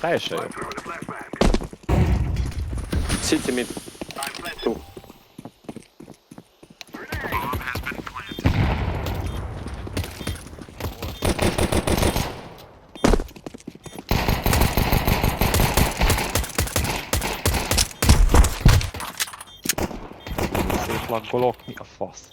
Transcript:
Teljesen jó. City mid. Two. Szétlaggolok, mi a fasz?